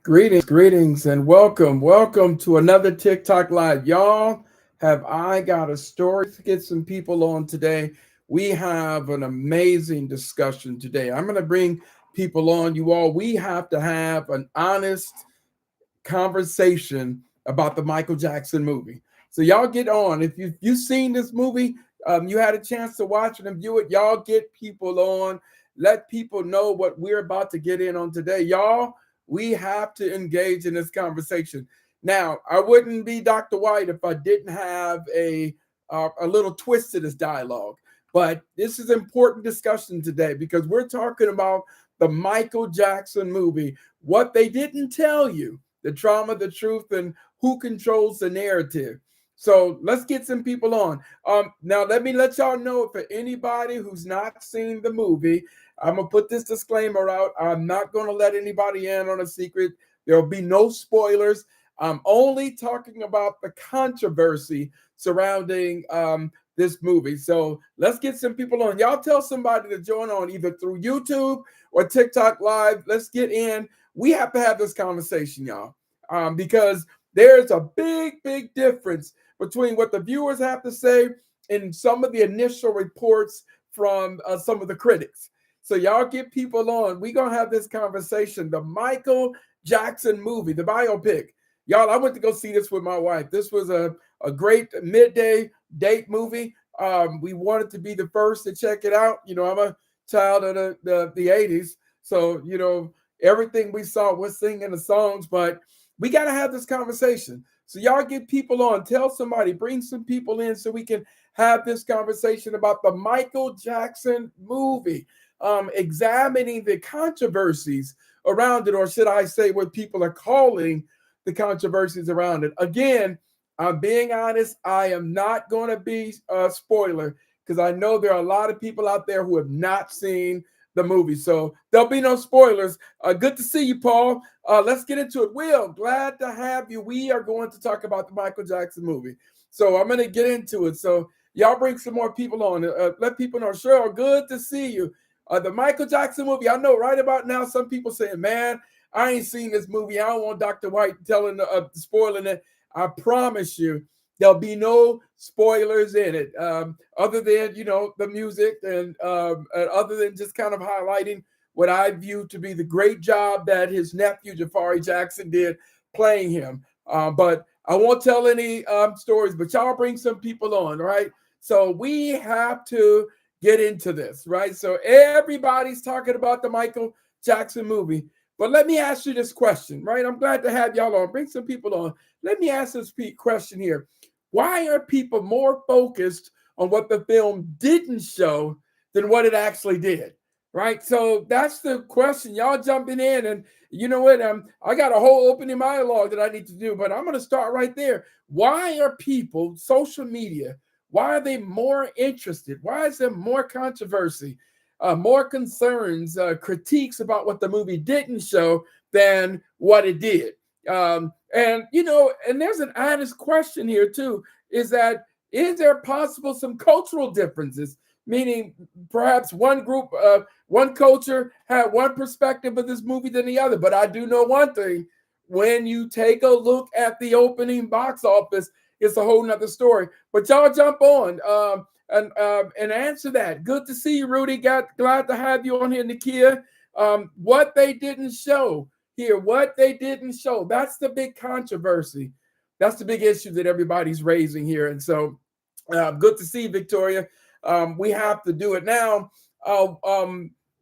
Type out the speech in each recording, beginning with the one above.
Greetings, and welcome to another TikTok Live. Y'all, have I got a story to get some people on today? We have an amazing discussion today. I'm going to bring people on. You all, we have to have an honest conversation about the Michael Jackson movie. So y'all get on. If you've seen this movie, you had a chance to watch it and view it. Y'all get people on. Let people know what we're about to get in on today. Y'all, we have to engage in this conversation. Now, I wouldn't be Dr. White if I didn't have a little twist to this dialogue. But this is important discussion today because we're talking about the Michael Jackson movie, what they didn't tell you, the trauma, the truth, and who controls the narrative. So let's get some people on. Now, let me let y'all know for anybody who's not seen the movie, I'm going to put this disclaimer out. I'm not going to let anybody in on a secret. There'll be no spoilers. I'm only talking about the controversy surrounding this movie. So let's get some people on. Y'all tell somebody to join on either through YouTube or TikTok Live. Let's get in. We have to have this conversation, y'all, because there's a big difference between what the viewers have to say and some of the initial reports from some of the critics. So y'all get people on. We're going to have this conversation. The Michael Jackson movie, the biopic. Y'all, I went to go see this with my wife. This was a great midday date movie. We wanted to be the first to check it out. You know, I'm a child of the 80s. So, you know, everything we saw was singing the songs, but we got to have this conversation. So y'all get people on. Tell somebody, bring some people in so we can have this conversation about the Michael Jackson movie, examining the controversies around it, or should I say what people are calling the controversies around it. Again, I'm being honest. I am not going to be a spoiler because I know there are a lot of people out there who have not seen the movie. So there'll be no spoilers. Good to see you, Paul. Let's get into it. Will, glad to have you. We are going to talk about the Michael Jackson movie. So I'm going to get into it. So y'all bring some more people on. Let people know. Cheryl, good to see you. The Michael Jackson movie, I know right about now some people saying, man, I ain't seen this movie. I don't want Dr. White spoiling it. I promise you, there'll be no spoilers in it, other than, you know, the music and other than just kind of highlighting what I view to be the great job that his nephew, Jafari Jackson, did playing him. But I won't tell any stories, but y'all bring some people on, right? So we have to get into this, right? So everybody's talking about the Michael Jackson movie. But let me ask you this question, right? I'm glad to have y'all on. Bring some people on. Let me ask this question here. Why are people more focused on what the film didn't show than what it actually did? Right. So that's the question. Y'all jumping in, and you know what? I got a whole opening monologue that I need to do, but I'm going to start right there. Why are people, social media, why are they more interested? Why is there more controversy, more concerns, critiques about what the movie didn't show than what it did? And you know, and there's an honest question here too: is there possible some cultural differences? Meaning, perhaps one group, one culture had one perspective of this movie than the other. But I do know one thing: when you take a look at the opening box office, it's a whole nother story. But y'all jump on and answer that. Good to see you, Rudy. Glad to have you on here, Nakia. What they didn't show here, what they didn't show. That's the big controversy. That's the big issue that everybody's raising here. And so, good to see you, Victoria. We have to do it now.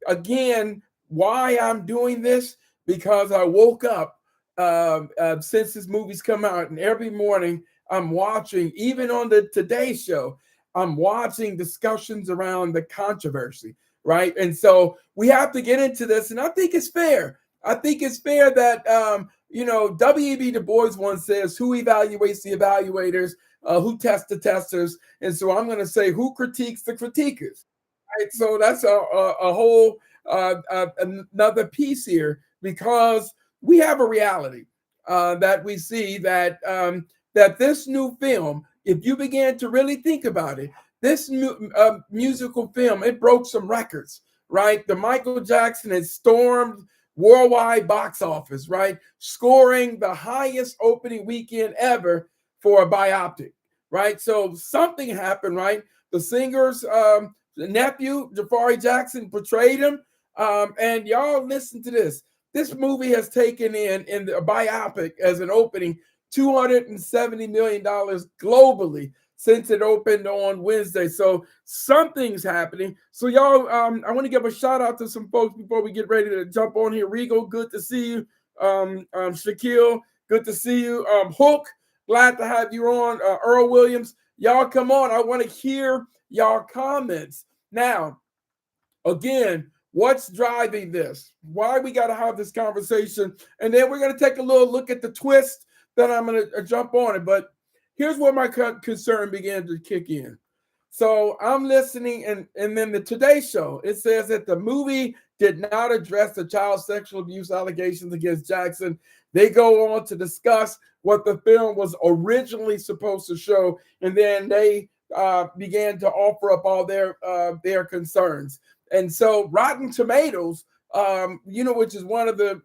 Again, why I'm doing this? Because I woke up since this movie's come out, and every morning I'm watching, even on the Today Show, I'm watching discussions around the controversy, right? And so we have to get into this, and I think it's fair. I think it's fair that, you know, W.E.B. Du Bois once says, who evaluates the evaluators, who tests the testers. And so I'm going to say, who critiques the critiquers? Right? So that's a whole another piece here, because we have a reality that we see that that this new film, if you begin to really think about it, this new musical film, it broke some records, right? The Michael Jackson had stormed worldwide box office, right? Scoring the highest opening weekend ever for a biopic, right? So something happened, right? The singer's nephew, Jafari Jackson, portrayed him. And y'all listen to this. This movie has taken in the biopic as an opening $270 million globally since it opened on Wednesday. So something's happening. So y'all, I want to give a shout out to some folks before we get ready to jump on here. Regal, good to see you. Shaquille, good to see you. Hook, glad to have you on. Earl Williams, y'all come on. I want to hear y'all comments. Now, again, what's driving this? Why we got to have this conversation? And then we're going to take a little look at the twist. Then I'm going to jump on it. But here's where my concern began to kick in. So I'm listening, and then the Today Show, it says that the movie did not address the child sexual abuse allegations against Jackson. They go on to discuss what the film was originally supposed to show, and then they began to offer up all their concerns. And so Rotten Tomatoes, which is one of the,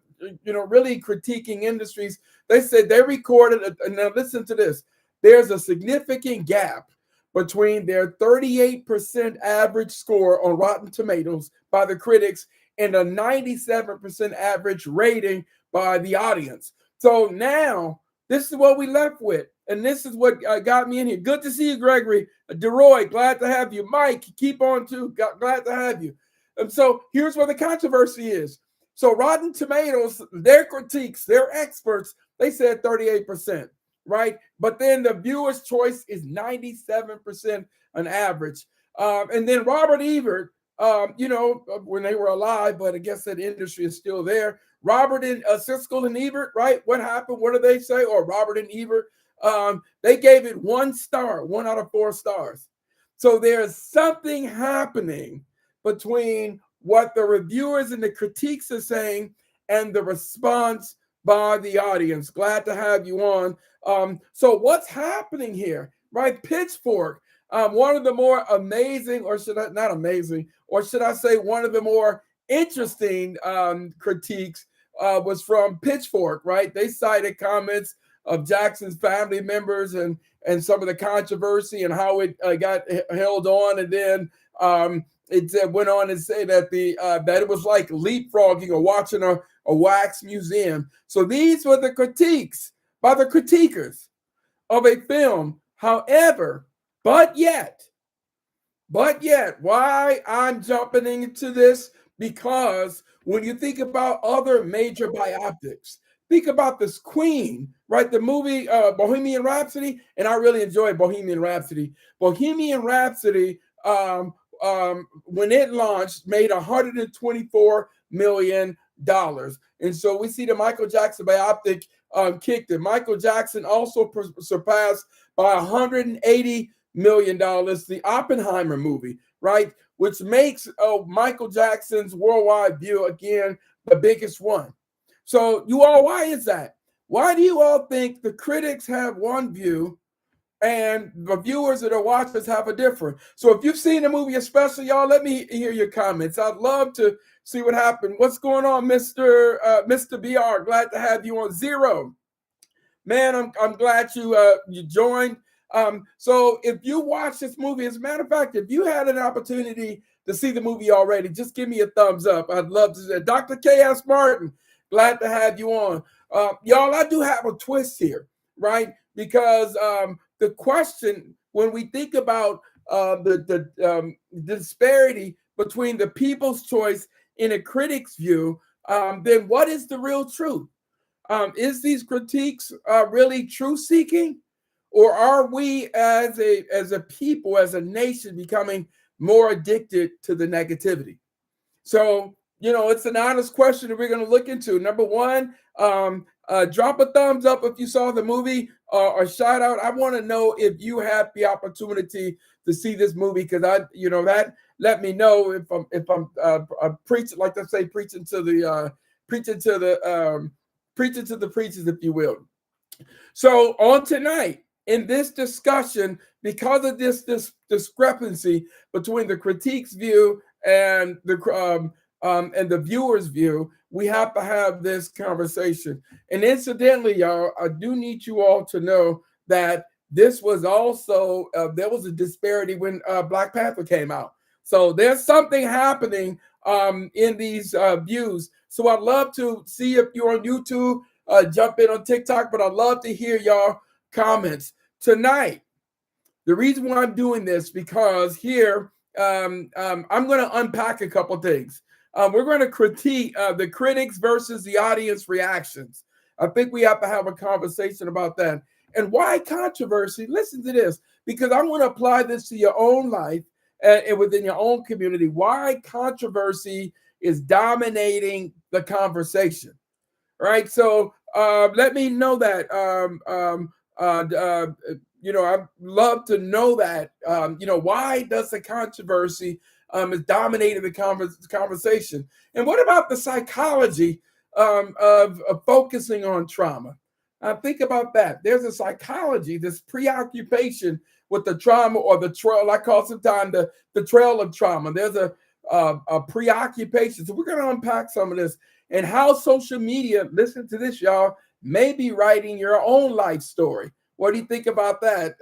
really critiquing industries, they said they recorded, now listen to this, there's a significant gap between their 38% average score on Rotten Tomatoes by the critics and a 97% average rating by the audience. So now this is what we left with. And this is what got me in here. Good to see you, Gregory. DeRoy, glad to have you. Mike, keep on too. Glad to have you. And so here's where the controversy is. So Rotten Tomatoes, their critiques, their experts, they said 38%, right? But then the viewer's choice is 97% on average. And then Robert Ebert, when they were alive, but I guess that industry is still there. Robert and Siskel and Ebert, right? What happened? What do they say? Or Robert and Ebert, they gave it 1 star, 1 out of 4 stars. So there's something happening between what the reviewers and the critiques are saying and the response by the audience. Glad to have you on. So what's happening here, right? Pitchfork, one of the more amazing, or should I not amazing, or should I say one of the more interesting critiques was from Pitchfork, right? They cited comments of Jackson's family members and some of the controversy and how it got held on, and then it went on to say that that it was like leapfrogging or watching a wax museum. So these were the critiques by the critiquers of a film. However, but yet, why I'm jumping into this, because when you think about other major biopics, think about this Queen, right? The movie Bohemian Rhapsody, and I really enjoyed Bohemian Rhapsody. Bohemian Rhapsody, when it launched, made $124 million. And so we see the Michael Jackson biopic kicked it. Michael Jackson also surpassed by $180 million the Oppenheimer movie, right? Which makes Michael Jackson's worldwide view, again, the biggest one. So you all, why is that? Why do you all think the critics have one view and the viewers that are watchers have a different? So if you've seen the movie, especially y'all, let me hear your comments. I'd love to see what happened. What's going on, Mr. BR? Glad to have you on. Zero. Man, I'm glad you joined. So if you watch this movie, as a matter of fact, if you had an opportunity to see the movie already, just give me a thumbs up. I'd love to see it. Dr. K.S. Martin, glad to have you on. Y'all, I do have a twist here, right? Because the question, when we think about the disparity between the people's choice and a critic's view, then what is the real truth? Is these critiques really truth-seeking, or are we as a people, as a nation, becoming more addicted to the negativity? So, it's an honest question that we're going to look into. Number one, drop a thumbs up if you saw the movie, or shout out. I want to know if you have the opportunity to see this movie, because that let me know if I'm preaching, like they say, preaching to the preachers, if you will. So on tonight, in this discussion, because of this discrepancy between the critique's view and the and the viewer's view, we have to have this conversation. And incidentally, y'all, I do need you all to know that this was also, there was a disparity when Black Panther came out. So there's something happening in these views. So I'd love to see if you're on YouTube, jump in on TikTok, but I'd love to hear y'all comments tonight. The reason why I'm doing this, because here I'm going to unpack a couple things. We're going to critique the critics versus the audience reactions. I think we have to have a conversation about that. And why controversy? Listen to this, because I want to apply this to your own life and within your own community. Why controversy is dominating the conversation, right? So let me know that. I'd love to know that. Why does the controversy is dominating the conversation? And what about the psychology of focusing on trauma? Think about that. There's a psychology, this preoccupation with the trauma, or the trail. I call sometimes the trail of trauma. There's a preoccupation. So we're going to unpack some of this, and how social media, listen to this, y'all, may be writing your own life story. What do you think about that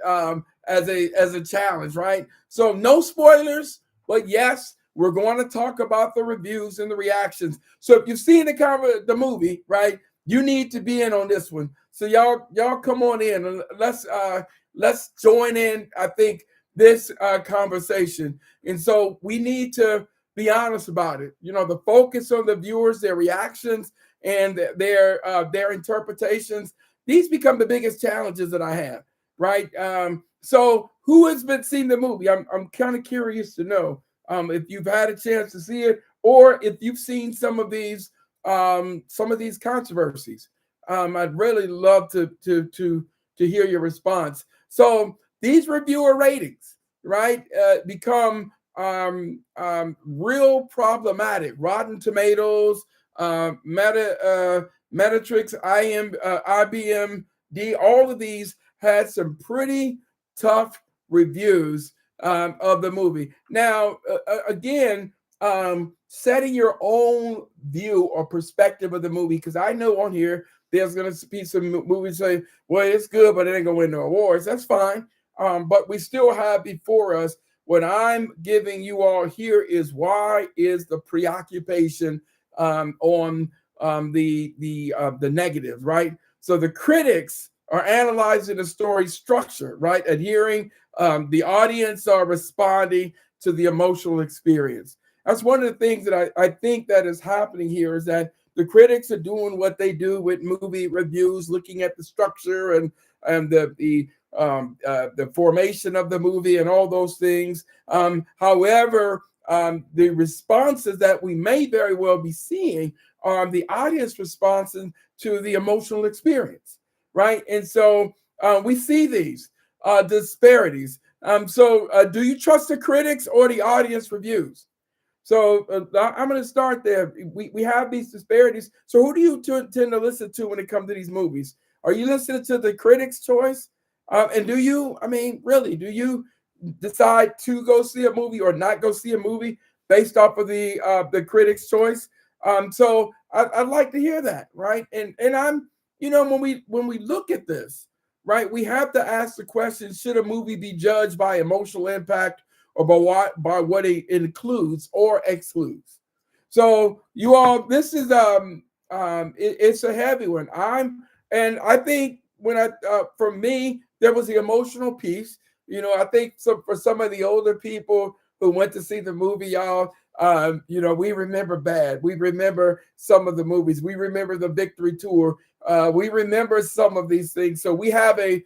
as a challenge, right? So no spoilers, but yes, we're going to talk about the reviews and the reactions. So if you've seen the movie, right, you need to be in on this one. So y'all come on in and let's join in. I think this conversation, and so we need to be honest about it. The focus on the viewers, their reactions, and their interpretations. These become the biggest challenges that I have, right? So who has been seeing the movie? I'm kind of curious to know if you've had a chance to see it, or if you've seen some of these controversies. I'd really love to hear your response. So these reviewer ratings, right, become real problematic. Rotten Tomatoes, Metatrix, IBMD, all of these had some pretty tough reviews of the movie. Now, again, setting your own view or perspective of the movie, because I know on here there's going to be some movies say, well, it's good, but it ain't going to win no awards. That's fine. But we still have before us, what I'm giving you all here is why is the preoccupation on the negative, right? So the critics are analyzing the story structure, right? Adhering, the audience are responding to the emotional experience. That's one of the things that I think that is happening here, is that the critics are doing what they do with movie reviews, looking at the structure and the formation of the movie and all those things. However, the responses that we may very well be seeing are the audience responses to the emotional experience, right? And so we see these disparities. So do you trust the critics or the audience reviews? So I'm going to start there. We have these disparities. So who do you tend to listen to when it comes to these movies? Are you listening to the critics' choice? And do you decide to go see a movie or not go see a movie based off of the critics' choice? So I'd like to hear that, right? And I'm, when we look at this, right, we have to ask the question: should a movie be judged by emotional impact or by what it includes or excludes? So you all, this is it's a heavy one. I think for me, there was the emotional piece. I think for some of the older people who went to see the movie, y'all, we remember Bad. We remember some of the movies. We remember the Victory Tour. We remember some of these things. So we have a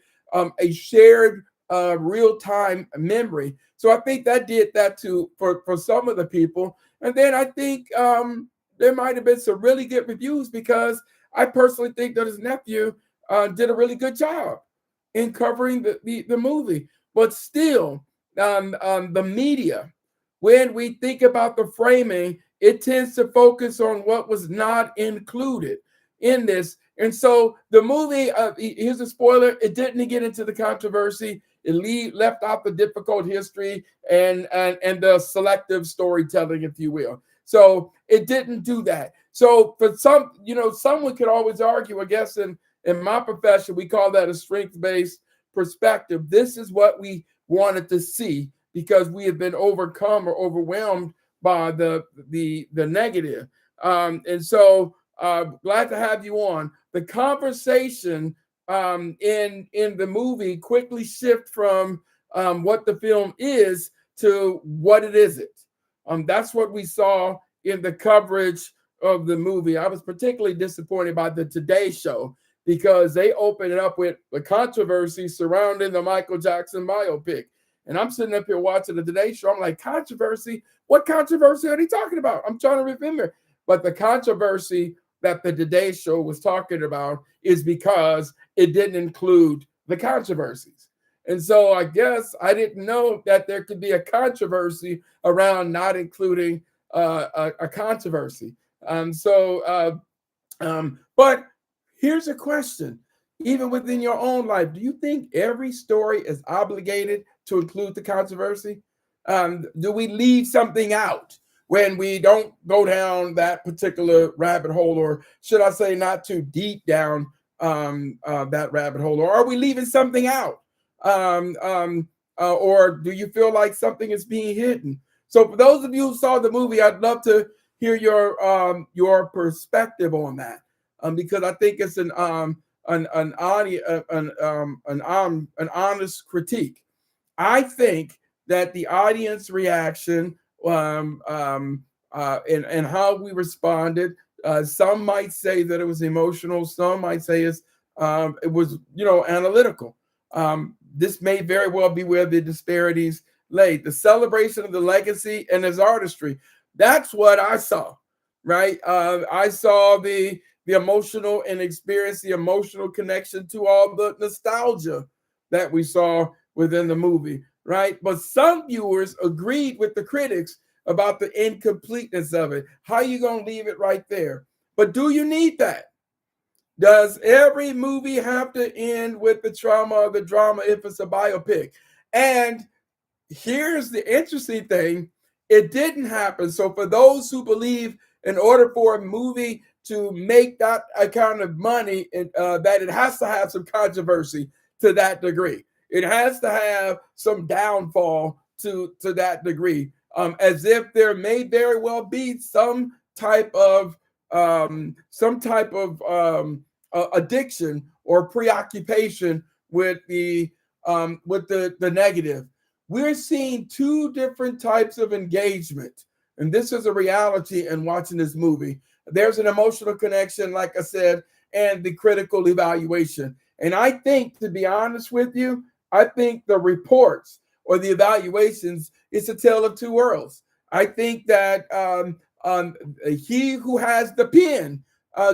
shared real-time memory. So I think that did that for some of the people. And then I think there might have been some really good reviews, because I personally think that his nephew did a really good job in covering the movie. But still, the media, when we think about the framing, it tends to focus on what was not included in this. And so the movie, here's a spoiler, it didn't get into the controversy. It left out the difficult history and the selective storytelling, if you will. So it didn't do that. So for some, someone could always argue, I guess in my profession, we call that a strength-based perspective. This is what we wanted to see because we have been overcome or overwhelmed by the negative. And so glad to have you on. The conversation in the movie quickly shift from what the film is to what it isn't. That's what we saw in the coverage of the movie. I was particularly disappointed by the Today Show because they opened it up with the controversy surrounding the Michael Jackson biopic. And I'm sitting up here watching the Today Show. I'm like, controversy? What controversy are they talking about? I'm trying to remember. But the controversy that the Today Show was talking about is because it didn't include the controversies. And so I guess I didn't know that there could be a controversy around not including a controversy. But here's a question. Even within your own life, do you think every story is obligated to include the controversy? Do we leave something out when we don't go down that particular rabbit hole, or should I say not too deep down that rabbit hole, or are we leaving something out? Or do you feel like something is being hidden? So for those of you who saw the movie, I'd love to hear your perspective on that, because I think it's an honest critique. I think that the audience reaction and how we responded, some might say that it was emotional, some might say it was analytical. This may very well be where the disparities lay. The celebration of the legacy and his artistry. That's what I saw, right? I saw the emotional and experienced the emotional connection to all the nostalgia that we saw within the movie, right? But some viewers agreed with the critics about the incompleteness of it. How are you going to leave it right there? But do you need that? Does every movie have to end with the trauma or the drama if it's a biopic? And here's the interesting thing. It didn't happen. So for those who believe in order for a movie to make that kind of money, that it has to have some controversy to that degree. It has to have some downfall to that degree, as if there may very well be some type of addiction or preoccupation with the negative. We're seeing two different types of engagement, and this is a reality in watching this movie. There's an emotional connection, like I said, and the critical evaluation. And I think, to be honest with you, I think the reports or the evaluations is a tale of two worlds. I think that he who has the pen,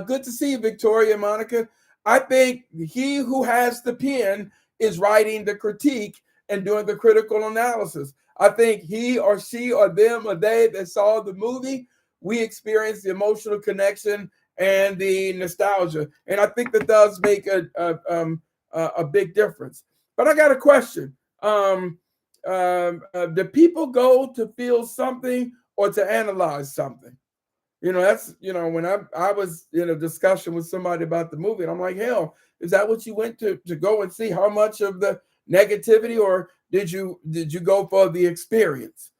good to see you, Victoria, Monica. I think he who has the pen is writing the critique and doing the critical analysis. I think he or she or them or they that saw the movie, we experienced the emotional connection and the nostalgia. And I think that does make a big difference. But I got a question. Do people go to feel something or to analyze something? That's, when I was in a discussion with somebody about the movie, and I'm like, hell, is that what you went to go and see? How much of the negativity, or did you go for the experience?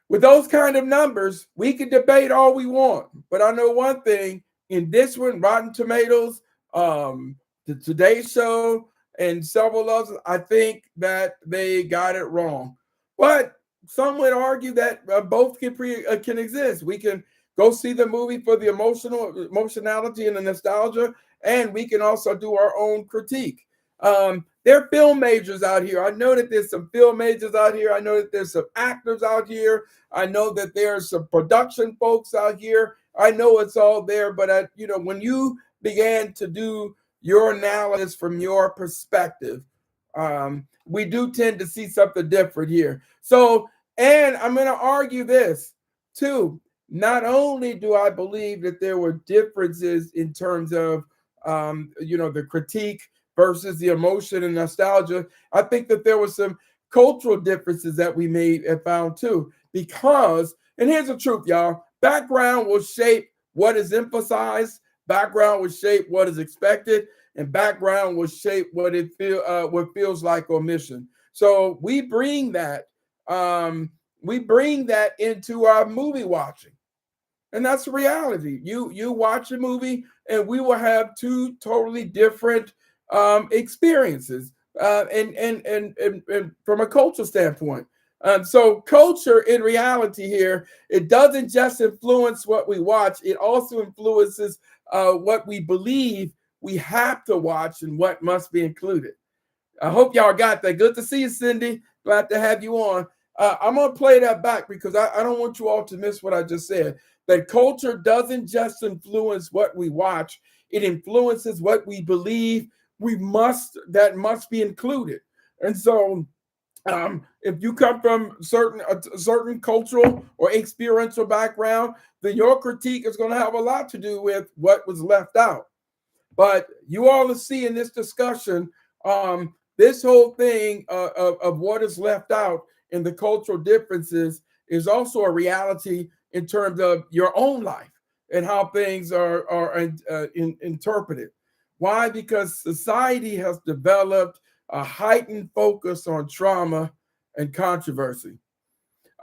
With those kind of numbers, we can debate all we want. But I know one thing, in this one, Rotten Tomatoes, the Today Show, and several others, I think that they got it wrong. But some would argue that both can exist. We can go see the movie for the emotionality and the nostalgia, and we can also do our own critique. There are film majors out here. I know that there's some film majors out here. I know that there's some actors out here. I know that there's some production folks out here. I know it's all there, but when you began to do your analysis from your perspective, we do tend to see something different here. So, and I'm going to argue this too. Not only do I believe that there were differences in terms of, the critique versus the emotion and nostalgia, I think that there were some cultural differences that we may have found too, because And here's the truth, y'all. Background will shape what is emphasized, background will shape what is expected, and background will shape what feels like omission. So we bring that into our movie watching. And that's the reality. You watch a movie, and we will have two totally different experiences, and from a cultural standpoint. So culture, in reality, here it doesn't just influence what we watch; it also influences what we believe we have to watch and what must be included. I hope y'all got that. Good to see you, Cindy. Glad to have you on. I'm going to play that back because I don't want you all to miss what I just said. That culture doesn't just influence what we watch, it influences what we believe that must be included. And so, if you come from a certain cultural or experiential background, then your critique is going to have a lot to do with what was left out. But you all will see in this discussion, this whole thing of what is left out in the cultural differences is also a reality in terms of your own life and how things are interpreted. Why? Because society has developed a heightened focus on trauma and controversy.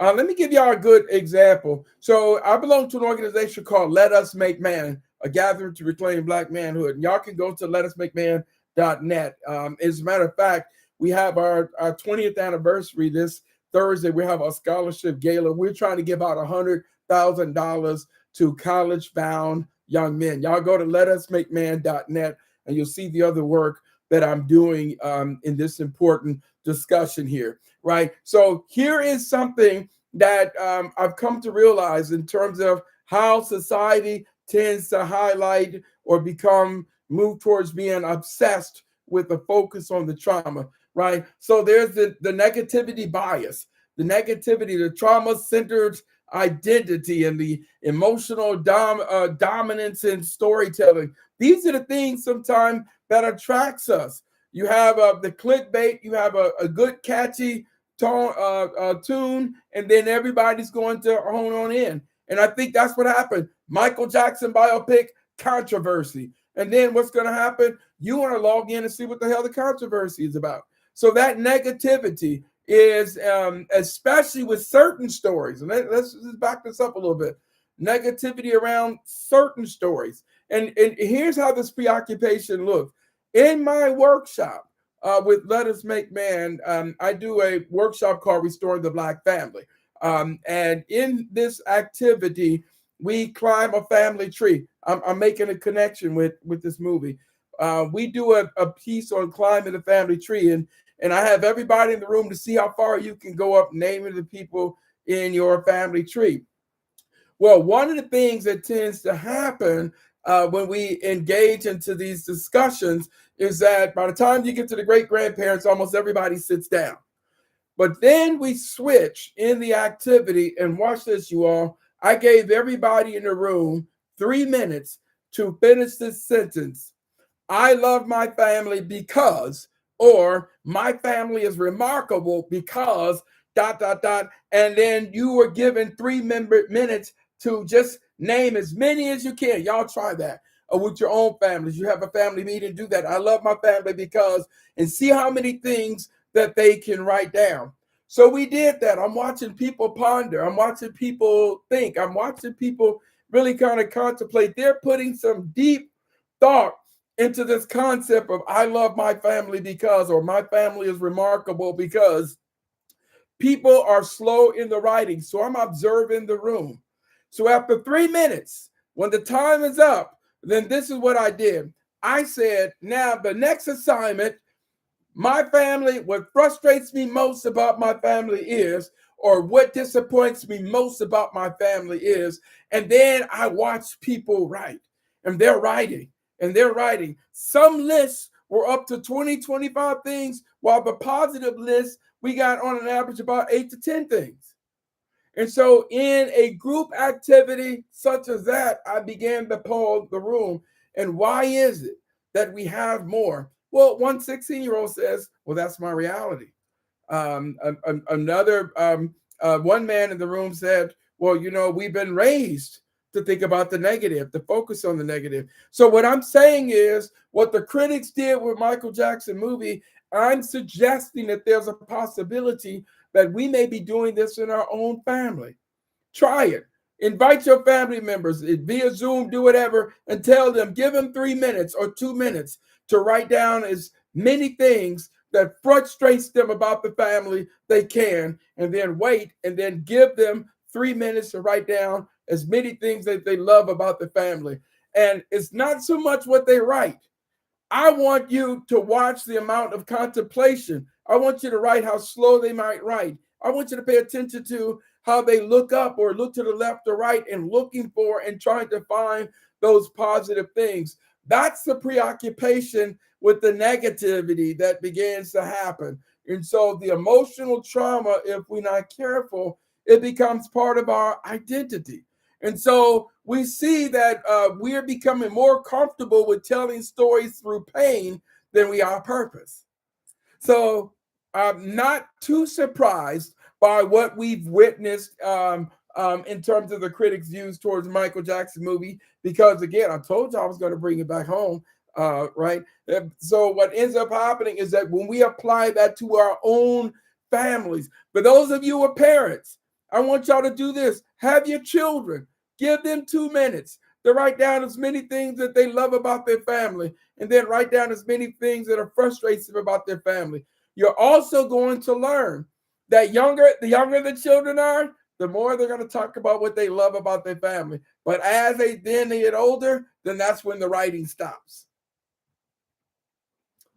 Let me give y'all a good example. So I belong to an organization called Let Us Make Man, a gathering to reclaim Black manhood. And y'all can go to letusmakeman.net. As a matter of fact, we have our 20th anniversary this Thursday. We have our scholarship gala. We're trying to give out $100,000 to college-bound young men. Y'all go to letusmakeman.net, and you'll see the other work that I'm doing in this important discussion here, right? So here is something that I've come to realize in terms of how society tends to highlight or move towards being obsessed with the focus on the trauma, right? So there's the negativity bias, the trauma-centered identity, and the emotional dominance in storytelling. These are the things sometimes that attracts us. You have the clickbait, you have a good catchy tune, and then everybody's going to hone on in. And I think that's what happened. Michael Jackson biopic, controversy. And then what's going to happen? You want to log in and see what the hell the controversy is about. So that negativity is, especially with certain stories, and let's back this up a little bit. Negativity around certain stories. And here's how this preoccupation looks. In my workshop with Let Us Make Man, I do a workshop called Restoring the Black Family. And in this activity, we climb a family tree. I'm making a connection with this movie. We do a piece on climbing the family tree, and I have everybody in the room to see how far you can go up naming the people in your family tree. Well, one of the things that tends to happen when we engage into these discussions is that by the time you get to the great grandparents, almost everybody sits down. But then we switch in the activity, and watch this, you all. I gave everybody in the room 3 minutes to finish this sentence. I love my family because, or my family is remarkable because, dot, dot, dot. And then you were given 3 minutes to just name as many as you can. Y'all try that with your own families. You have a family meeting, do that. I love my family because, and see how many things that they can write down. So we did that. I'm watching people ponder. I'm watching people think. I'm watching people really kind of contemplate. They're putting some deep thought into this concept of I love my family because, or my family is remarkable because. People are slow in the writing. So I'm observing the room. So after 3 minutes, when the time is up, then this is what I did. I said, now the next assignment, my family, what frustrates me most about my family is, or what disappoints me most about my family is, and then I watch people write, and they're writing, and they're writing. Some lists were up to 20, 25 things, while the positive list, we got on an average about 8 to 10 things. And so in a group activity such as that, I began to poll the room. And why is it that we have more? Well, one 16-year-old says, well, that's my reality. One man in the room said, Well, we've been raised to think about the negative, to focus on the negative. So what I'm saying is what the critics did with Michael Jackson movie, I'm suggesting that there's a possibility that we may be doing this in our own family. Try it. Invite your family members via Zoom, do whatever, and tell them, give them 3 minutes or 2 minutes to write down as many things that frustrates them about the family they can, and then wait, and then give them 3 minutes to write down as many things that they love about the family. And it's not so much what they write. I want you to watch the amount of contemplation. I want you to write how slow they might write. I want you to pay attention to how they look up or look to the left or right and looking for and trying to find those positive things. That's the preoccupation with the negativity that begins to happen. And so the emotional trauma, if we're not careful, it becomes part of our identity. And so we see that we're becoming more comfortable with telling stories through pain than we are purpose. So I'm not too surprised by what we've witnessed in terms of the critics' views towards Michael Jackson movie, because again, I told you I was going to bring it back home, right? So what ends up happening is that when we apply that to our own families, for those of you who are parents, I want y'all to do this. Have your children, give them 2 minutes to write down as many things that they love about their family, and then write down as many things that are frustrating them about their family. You're also going to learn that the younger the children are, the more they're going to talk about what they love about their family. But as they get older, then that's when the writing stops.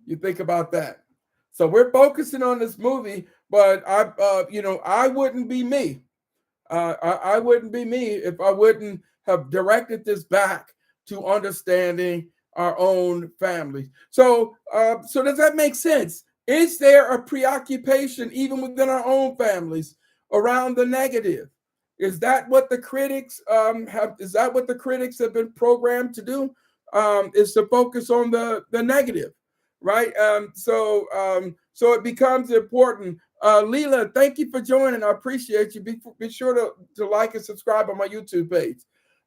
You think about that. So we're focusing on this movie, but I wouldn't be me. I wouldn't be me if I wouldn't have directed this back to understanding our own families. So does that make sense? Is there a preoccupation even within our own families around the negative? Is that what the critics have? Is that what the critics have been programmed to do? Is to focus on the negative, right? So it becomes important. Leela, thank you for joining. I appreciate you. Be sure to like and subscribe on my YouTube page.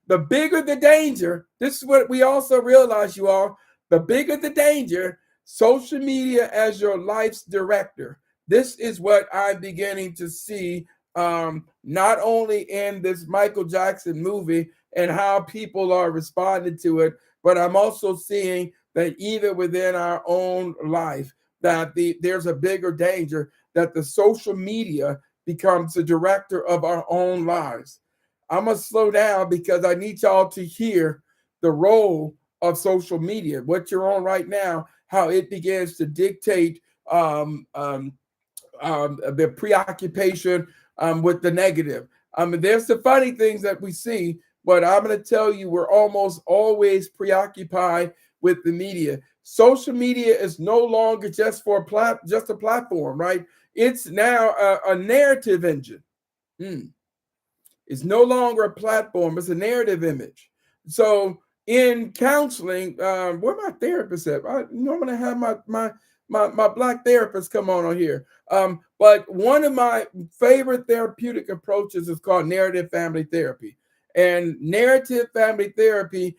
The bigger the danger, this is what we also realize, you all, the bigger the danger, social media as your life's director. This is what I'm beginning to see, not only in this Michael Jackson movie and how people are responding to it, but I'm also seeing that even within our own life, that there's a bigger danger that the social media becomes the director of our own lives. I'm going to slow down because I need y'all to hear the role of social media, what you're on right now, how it begins to dictate the preoccupation with the negative. There's the funny things that we see, but I'm going to tell you, we're almost always preoccupied with the media. Social media is no longer just a platform, right? It's now a narrative engine. It's no longer a platform, it's a narrative image. So in counseling, where my therapist at? I normally have my Black therapist come on here. But one of my favorite therapeutic approaches is called narrative family therapy. And narrative family therapy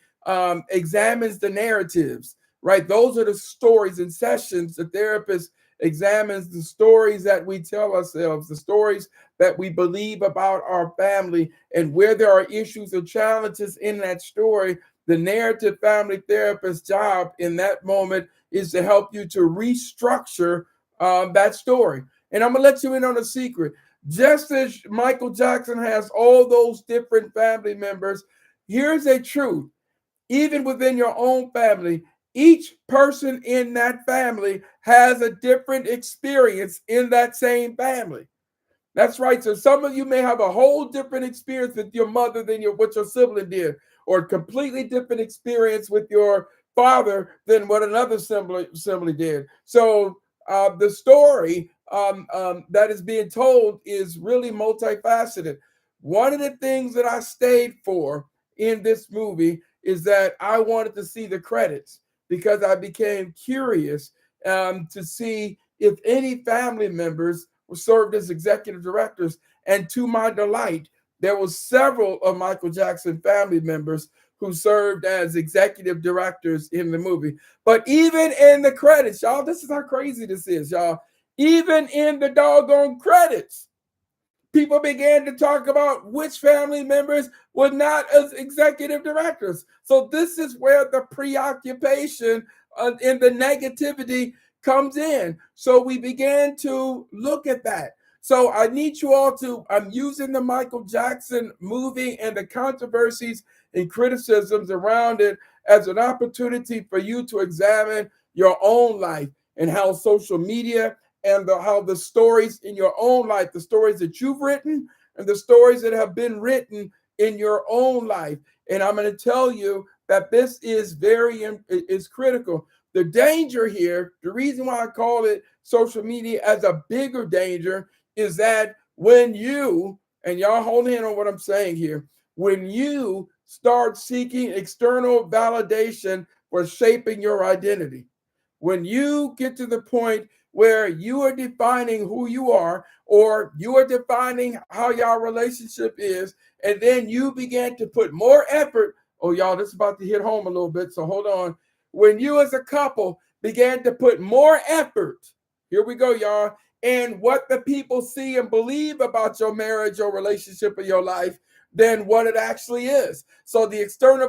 examines the narratives, right? Those are the stories and sessions. The therapist examines the stories that we tell ourselves, the stories that we believe about our family, and where there are issues or challenges in that story. The narrative family therapist's job in that moment is to help you to restructure that story. And I'm going to let you in on a secret. Just as Michael Jackson has all those different family members, here's a truth. Even within your own family, each person in that family has a different experience in that same family. That's right. So some of you may have a whole different experience with your mother than what your sibling did, or a completely different experience with your father than what another sibling did. So the story that is being told is really multifaceted. One of the things that I stayed for in this movie is that I wanted to see the credits, because I became curious to see if any family members were served as executive directors. And to my delight, there was several of Michael Jackson family members who served as executive directors in the movie. But even in the credits, y'all, this is how crazy this is, y'all. Even in the doggone credits, people began to talk about which family members were not as executive directors. So this is where the preoccupation and the negativity comes in. So we began to look at that. So I need you all to, I'm using the Michael Jackson movie and the controversies and criticisms around it as an opportunity for you to examine your own life and how social media and how the stories in your own life, the stories that you've written and the stories that have been written in your own life. And I'm going to tell you that this is is critical. The danger here, the reason why I call it social media as a bigger danger is that when you, and y'all hold in on what I'm saying here, when you start seeking external validation for shaping your identity, when you get to the point where you are defining who you are, or you are defining how your relationship is, and then you begin to put more effort. Oh, y'all, this is about to hit home a little bit, so hold on. When you as a couple began to put more effort, here we go, y'all, and what the people see and believe about your marriage, your relationship, or your life, than what it actually is. So the external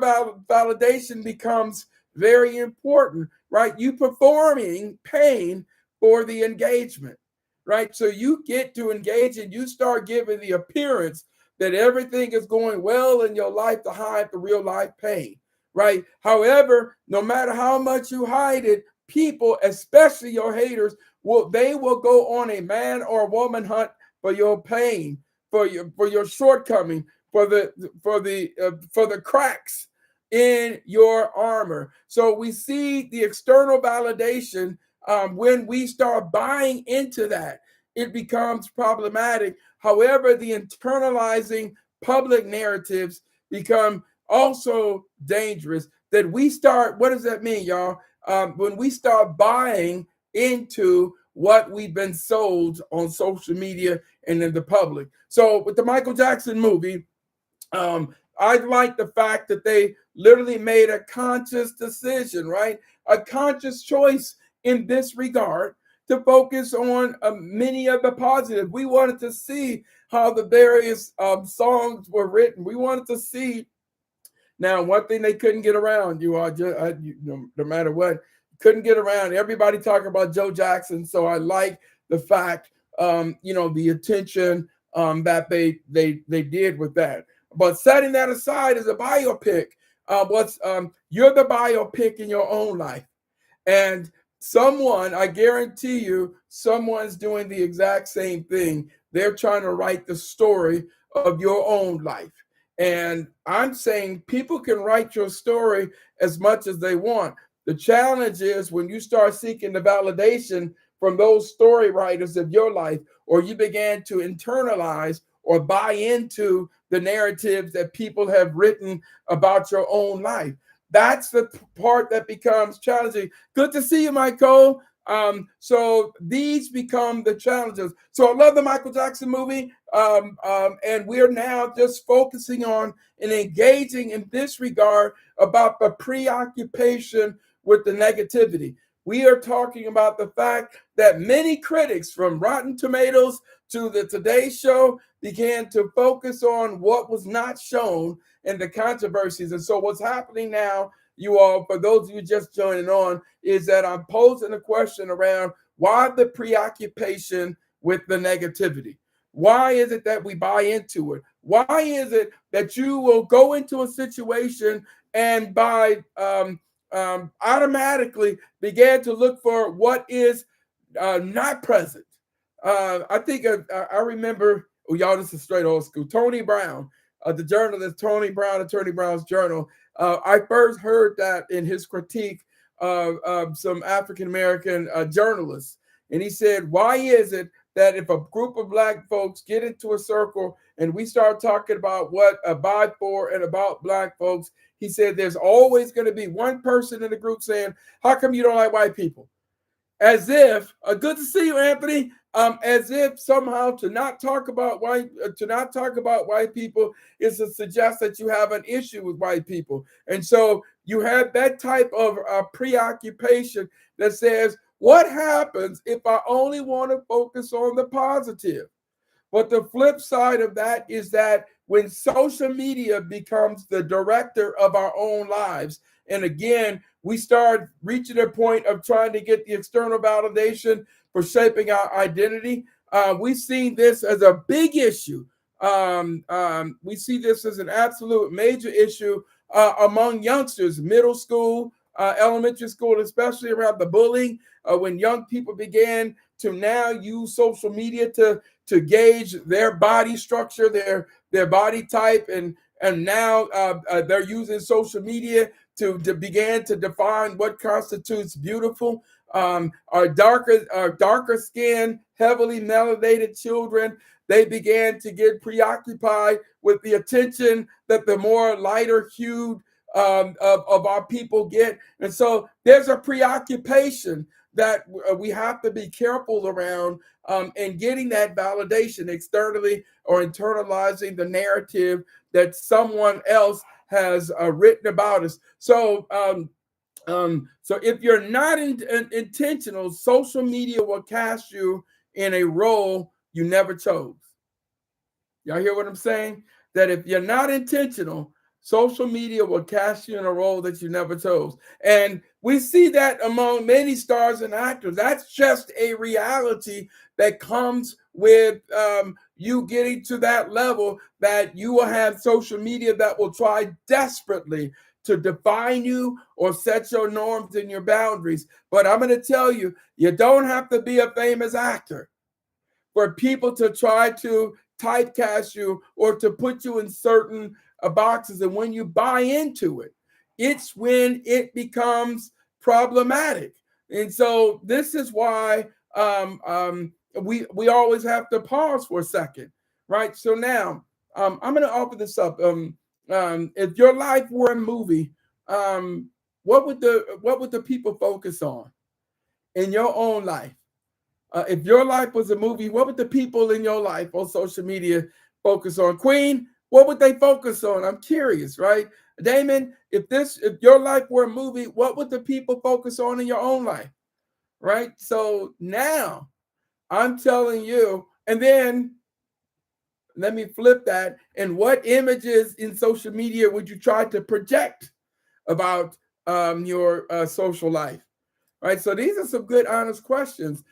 validation becomes very important, right? You performing pain for the engagement, right? So you get to engage and you start giving the appearance that everything is going well in your life to hide the real life pain, right? However, no matter how much you hide it, people, especially your haters, they will go on a man or woman hunt for your pain, for your shortcoming, for the cracks in your armor. So we see the external validation. When we start buying into that, it becomes problematic. However, the internalizing public narratives become also dangerous. That we start, what does that mean, y'all? When we start buying into what we've been sold on social media and in the public. So with the Michael Jackson movie, I like the fact that they literally made a conscious decision, right? A conscious choice in this regard to focus on many of the positives. We wanted to see how the various songs were written. We wanted to see. Now, one thing they couldn't get around, no matter what, couldn't get around. Everybody talking about Joe Jackson, so I like the fact, the attention that they did with that. But setting that aside as a biopic, you're the biopic in your own life. And I guarantee you, someone's doing the exact same thing. They're trying to write the story of your own life. And I'm saying people can write your story as much as they want. The challenge is when you start seeking the validation from those story writers of your life, or you began to internalize or buy into the narratives that people have written about your own life. That's the part that becomes challenging. Good to see you, Michael. So these become the challenges. So I love the Michael Jackson movie. And we're now just focusing on and engaging in this regard about the preoccupation with the negativity. We are talking about the fact that many critics, from Rotten Tomatoes to the Today Show, began to focus on what was not shown and the controversies. And so what's happening now, you all, for those of you just joining on, is that I'm posing a question around why the preoccupation with the negativity? Why is it that we buy into it? Why is it that you will go into a situation and automatically began to look for what is not present? I remember, oh, y'all, this is straight old school. Tony Brown, the journalist Tony Brown, Attorney Brown's Journal. I first heard that in his critique of some African-American journalists. And he said, why is it that if a group of Black folks get into a circle and we start talking about what by for and about Black folks, he said there's always going to be one person in the group saying, how come you don't like white people? As if, good to see you, Anthony. as if somehow to not talk about white people is to suggest that you have an issue with white people. And so you have that type of preoccupation that says, what happens if I only want to focus on the positive? But the flip side of that is that when social media becomes the director of our own lives, and again, we start reaching a point of trying to get the external validation for shaping our identity, we see this as a big issue. We see this as an absolute major issue among youngsters, middle school, elementary school, especially around the bullying, when young people began to now use social media to gauge their body structure, their body type, and now they're using social media to begin to define what constitutes beautiful. Our darker skinned, heavily melanated children, they began to get preoccupied with the attention that the more lighter hued of our people get. And so there's a preoccupation that we have to be careful around in getting that validation externally or internalizing the narrative that someone else has written about us. So if you're not intentional, social media will cast you in a role you never chose. Y'all hear what I'm saying? That if you're not intentional, social media will cast you in a role that you never chose. And we see that among many stars and actors. That's just a reality that comes with you getting to that level, that you will have social media that will try desperately to define you or set your norms and your boundaries. But I'm going to tell you, you don't have to be a famous actor for people to try to typecast you or to put you in certain boxes. And when you buy into it, it's when it becomes problematic. And so this is why we always have to pause for a second, right? So now I'm going to offer this up. If your life were a movie, what would the people focus on in your own life? If your life was a movie, what would the people in your life on social media focus on? Queen, what would they focus on? I'm curious, right? Damon, if your life were a movie, what would the people focus on in your own life? Right? So now I'm telling you, and then let me flip that. And what images in social media would you try to project about your social life? Right? So these are some good, honest questions.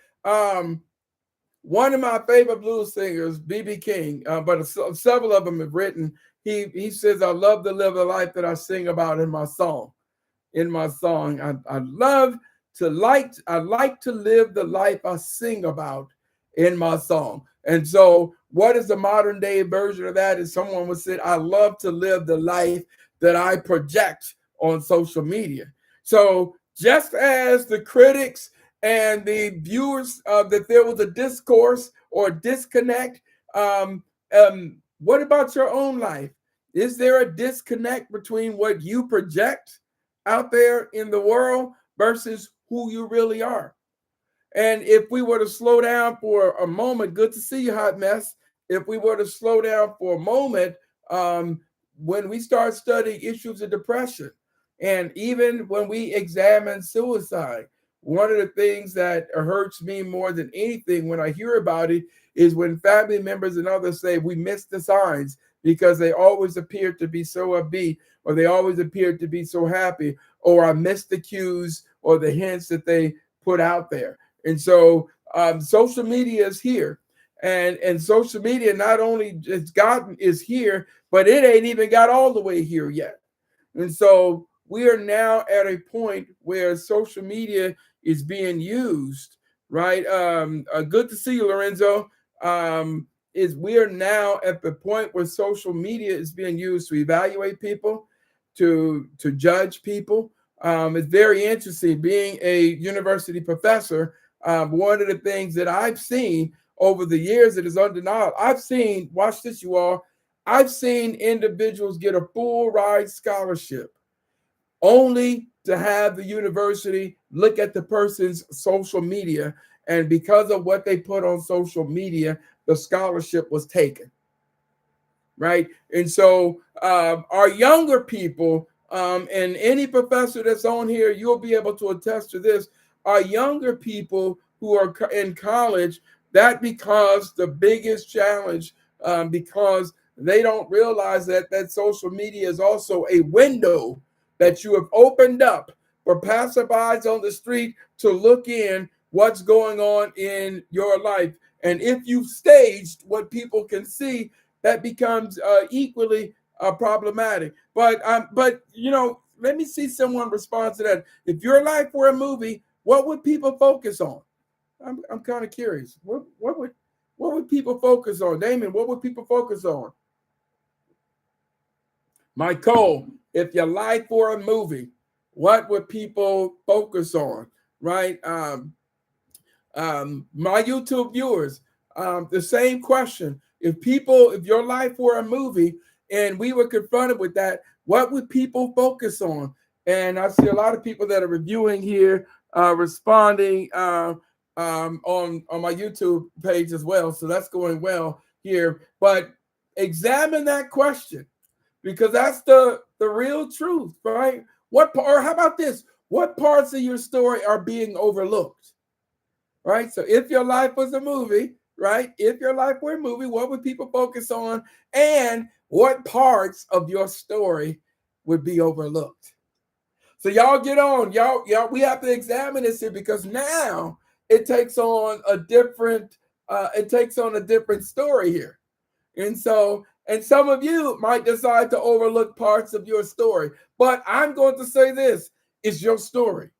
One of my favorite blues singers, B.B. King, but several of them have written. He says, "I love to live the life that I sing about in my song." I like to live the life I sing about in my song. And so, what is the modern day version of that? Is someone would say, "I love to live the life that I project on social media." So, just as the critics and the viewers that there was a discourse or disconnect, what about your own life? Is there a disconnect between what you project out there in the world versus who you really are? And if we were to slow down for a moment, good to see you, Hot Mess. If we were to slow down for a moment, when we start studying issues of depression, and even when we examine suicide, one of the things that hurts me more than anything when I hear about it is when family members and others say we missed the signs because they always appeared to be so upbeat, or they always appeared to be so happy, or I missed the cues or the hints that they put out there. And so social media is here. And social media not only is here, but it ain't even got all the way here yet. And so we are now at a point where social media is being used, right? Good to see you, Lorenzo. Is we are now at the point where social media is being used to evaluate people, to judge people. It's very interesting. Being a university professor, one of the things that I've seen over the years that is undeniable, I've seen, watch this, you all, I've seen individuals get a full ride scholarship only to have the university look at the person's social media And because of what they put on social media, the scholarship was taken. Right. And so our younger people, and any professor that's on here, you'll be able to attest to this. Our younger people who are in college, that becomes the biggest challenge, because they don't realize that social media is also a window that you have opened up for passerbys on the street to look in what's going on in your life. And if you've staged what people can see, that becomes equally problematic. But let me see someone respond to that. If your life were a movie, what would people focus on? I'm kind of curious. What would people focus on? Damon, what would people focus on? Michael, if your life were a movie, what would people focus on? Right? My YouTube viewers, the same question. If your life were a movie and we were confronted with that, what would people focus on? And I see a lot of people that are reviewing here, responding on my YouTube page as well. So that's going well here. But examine that question, because that's the real truth, right? Or how about this? What parts of your story are being overlooked? Right? So if your life was a movie, right? If your life were a movie, what would people focus on? And what parts of your story would be overlooked? So y'all get on. Y'all, we have to examine this here, because now it takes on a different story here. And some of you might decide to overlook parts of your story. But I'm going to say this: it's your story.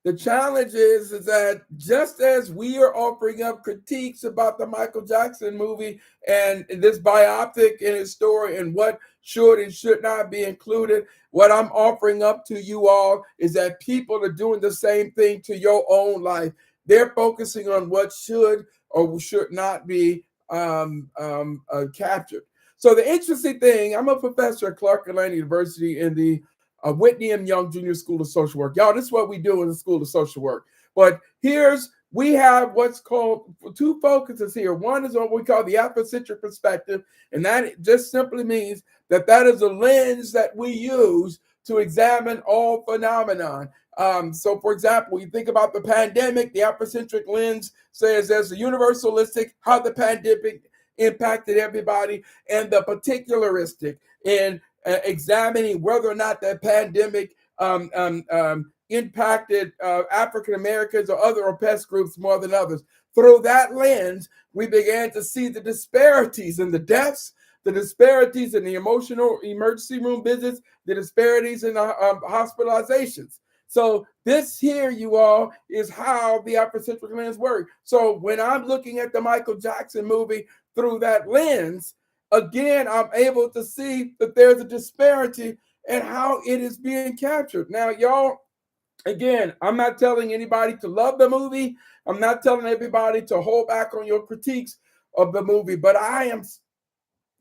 The challenge is that just as we are offering up critiques about the Michael Jackson movie and this biopic in his story and what should and should not be included, what I'm offering up to you all is that people are doing the same thing to your own life. They're focusing on what should or should not be captured. So the interesting thing, I'm a professor at Clark Atlanta University in the Whitney M. Young Jr. School of Social Work. Y'all, this is what we do in the School of Social Work. But we have what's called two focuses here. One is what we call the Afrocentric perspective, and that just simply means that is a lens that we use to examine all phenomenon. So, for example, you think about the pandemic, the Afrocentric lens says there's a universalistic, how the pandemic impacted everybody, and the particularistic in examining whether or not that pandemic impacted African Americans or other oppressed groups more than others. Through that lens, we began to see the disparities in the deaths, the disparities in the emotional emergency room visits, the disparities in hospitalizations. So this here, you all, is how the Afrocentric lens works. So when I'm looking at the Michael Jackson movie through that lens, again, I'm able to see that there's a disparity in how it is being captured. Now, y'all, again, I'm not telling anybody to love the movie. I'm not telling everybody to hold back on your critiques of the movie, but I am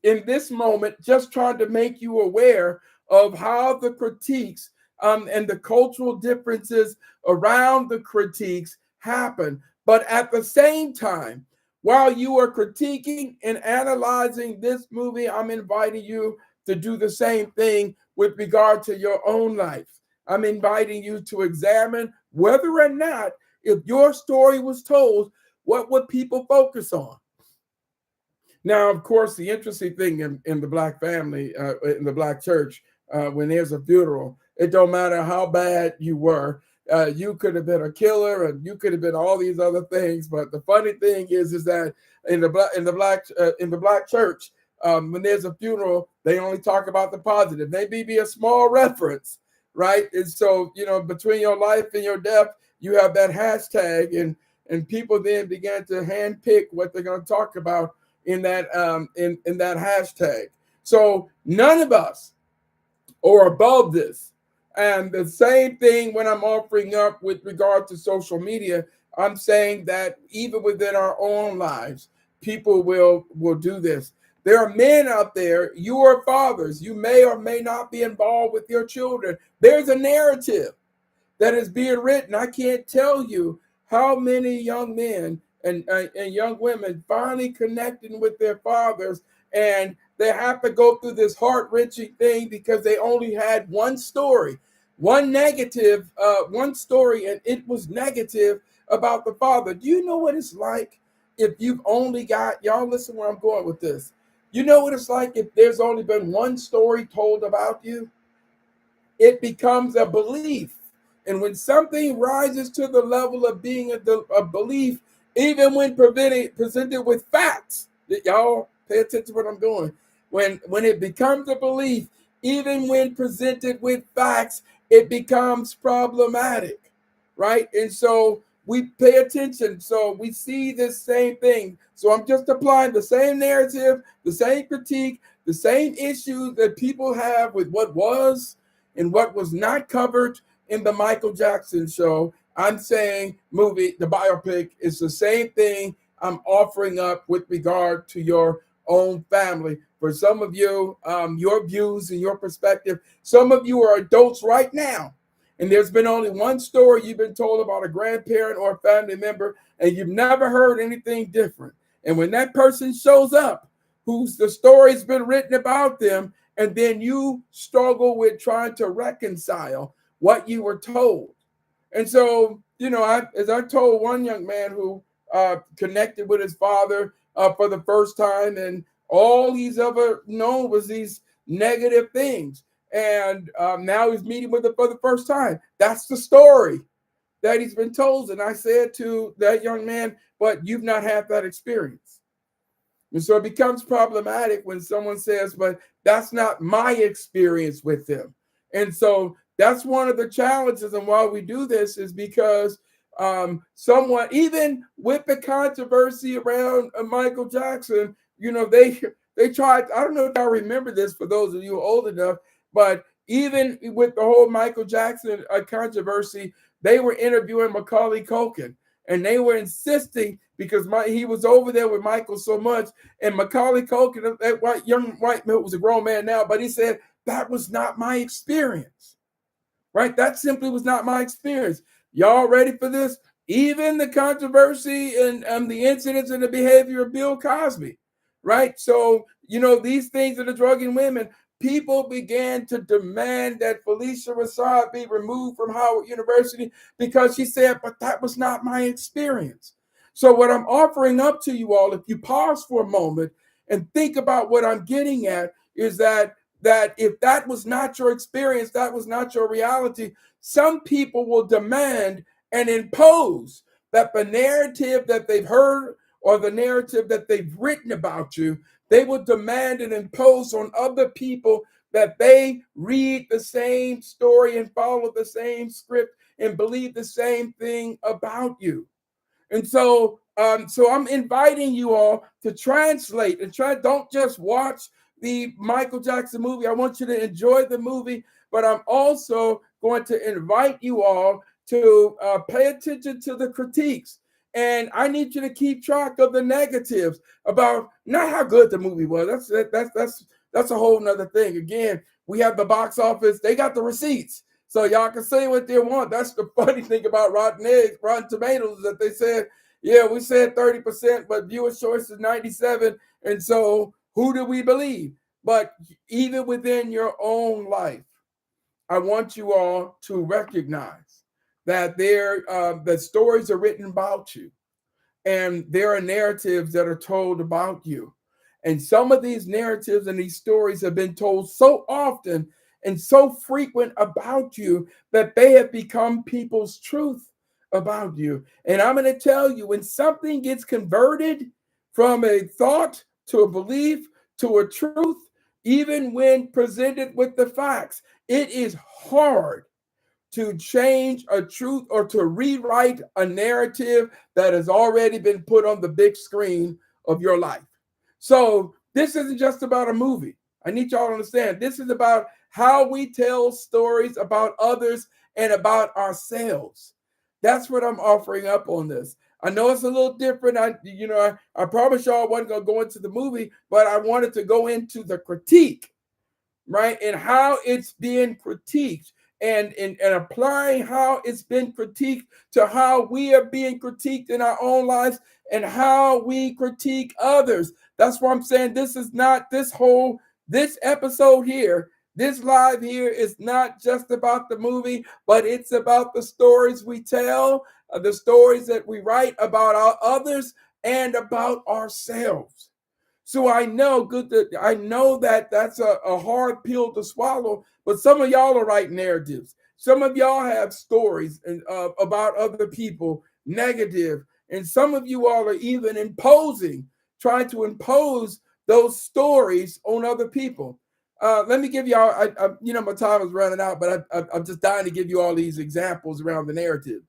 in this moment just trying to make you aware of how the critiques and the cultural differences around the critiques happen. But at the same time, while you are critiquing and analyzing this movie, I'm inviting you to do the same thing with regard to your own life. I'm inviting you to examine whether or not, if your story was told, what would people focus on? Now, of course, the interesting thing in the Black family, in the Black church, when there's a funeral, it don't matter how bad you were. You could have been a killer, and you could have been all these other things. But the funny thing is that in the Black church, when there's a funeral, they only talk about the positive. Maybe be a small reference, right? And so, between your life and your death, you have that hashtag, and people then began to handpick what they're going to talk about in that in that hashtag. So none of us are above this. And the same thing when I'm offering up with regard to social media, I'm saying that even within our own lives, people will do this. There are men out there, you are fathers, you may or may not be involved with your children. There's a narrative that is being written. I can't tell you how many young men and young women finally connecting with their fathers, and they have to go through this heart-wrenching thing because they only had one story, one story, and it was negative about the father. Do you know what it's like if you've only got, y'all listen where I'm going with this. You know what it's like if there's only been one story told about you? It becomes a belief. And when something rises to the level of being a belief, even when presented with facts, y'all pay attention to what I'm doing. When it becomes a belief, even when presented with facts, it becomes problematic, right? And so we pay attention. So we see this same thing. So I'm just applying the same narrative, the same critique, the same issues that people have with what was and what was not covered in the Michael Jackson show. I'm saying movie, the biopic, is the same thing I'm offering up with regard to your own family. For some of you, your views and your perspective, some of you are adults right now, and there's been only one story you've been told about a grandparent or a family member, and you've never heard anything different. And when that person shows up, whose the story's been written about them, and then you struggle with trying to reconcile what you were told. And so, as I told one young man who connected with his father for the first time, and all he's ever known was these negative things. And now he's meeting with it for the first time. That's the story that he's been told. And I said to that young man, but you've not had that experience. And so it becomes problematic when someone says, but that's not my experience with them. And so that's one of the challenges. And why we do this is because someone, even with the controversy around Michael Jackson, they tried, I don't know if I remember this for those of you old enough, but even with the whole Michael Jackson controversy, they were interviewing Macaulay Culkin, and they were insisting because he was over there with Michael so much, and Macaulay Culkin, that young white man, was a grown man now, but he said, that was not my experience, right? That simply was not my experience. Y'all ready for this? Even the controversy and the incidents and the behavior of Bill Cosby, right? So, these things that are drugging women, people began to demand that Phylicia Rashad be removed from Howard University because she said, but that was not my experience. So what I'm offering up to you all, if you pause for a moment and think about what I'm getting at, is that if that was not your experience, that was not your reality, some people will demand and impose that the narrative that they've heard or the narrative that they've written about you, they will demand and impose on other people that they read the same story and follow the same script and believe the same thing about you. And so I'm inviting you all to translate and don't just watch the Michael Jackson movie. I want you to enjoy the movie, but I'm also going to invite you all to pay attention to the critiques. And I need you to keep track of the negatives about not how good the movie was. That's a whole nother thing. Again, we have the box office. They got the receipts. So y'all can say what they want. That's the funny thing about Rotten Tomatoes, is that they said, yeah, we said 30%, but viewer choice is 97. And so who do we believe? But even within your own life, I want you all to recognize that the stories are written about you, and there are narratives that are told about you. And some of these narratives and these stories have been told so often and so frequent about you that they have become people's truth about you. And I'm going to tell you, when something gets converted from a thought to a belief to a truth, even when presented with the facts, it is hard to change a truth or to rewrite a narrative that has already been put on the big screen of your life. So this isn't just about a movie. I need y'all to understand. This is about how we tell stories about others and about ourselves. That's what I'm offering up on this. I know it's a little different. I promise y'all I wasn't going to go into the movie, but I wanted to go into the critique, right? And how it's being critiqued. and applying how it's been critiqued to how we are being critiqued in our own lives and how we critique others. That's why I'm saying this is not this episode here. This live here is not just about the movie, but it's about the stories we tell, the stories that we write about our others and about ourselves. So I know that that's a hard pill to swallow, but some of y'all are writing narratives. Some of y'all have stories about other people, negative, and some of you all are even trying to impose those stories on other people. Let me give y'all, my time is running out, but I'm just dying to give you all these examples around the narrative.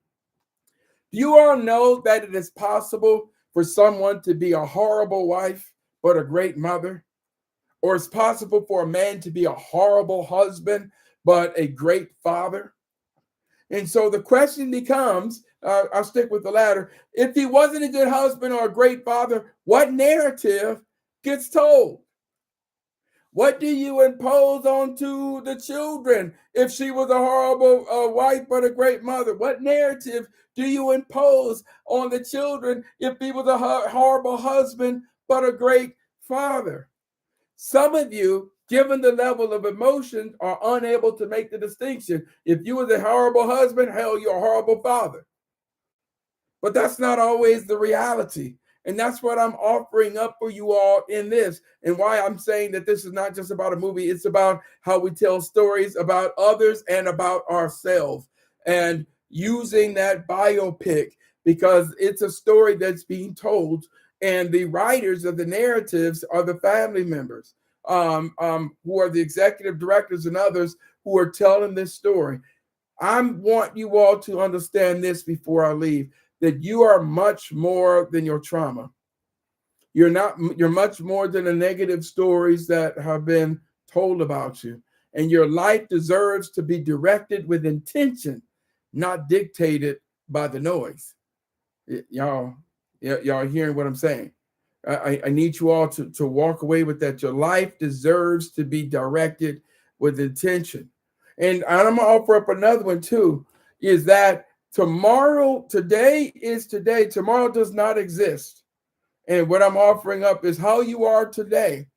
Do you all know that it is possible for someone to be a horrible wife, but a great mother? Or it's possible for a man to be a horrible husband, but a great father? And so the question becomes, I'll stick with the latter. If he wasn't a good husband or a great father, what narrative gets told? What do you impose onto the children if she was a horrible wife but a great mother? What narrative do you impose on the children if he was a horrible husband but a great father? Some of you, given the level of emotion, are unable to make the distinction. If you was a horrible husband, hell, you're a horrible father. But that's not always the reality. And that's what I'm offering up for you all in this, and why I'm saying that this is not just about a movie. It's about how we tell stories about others and about ourselves, and using that biopic because it's a story that's being told, and the writers of the narratives are the family members, who are the executive directors and others who are telling this story. I want you all to understand this before I leave, that you are much more than your trauma. You're much more than the negative stories that have been told about you. And your life deserves to be directed with intention, not dictated by the noise. Y'all hearing what I'm saying? I need you all to walk away with that. Your life deserves to be directed with intention. And I'm gonna offer up another one too, is that today is today, tomorrow does not exist. And what I'm offering up is how you are today.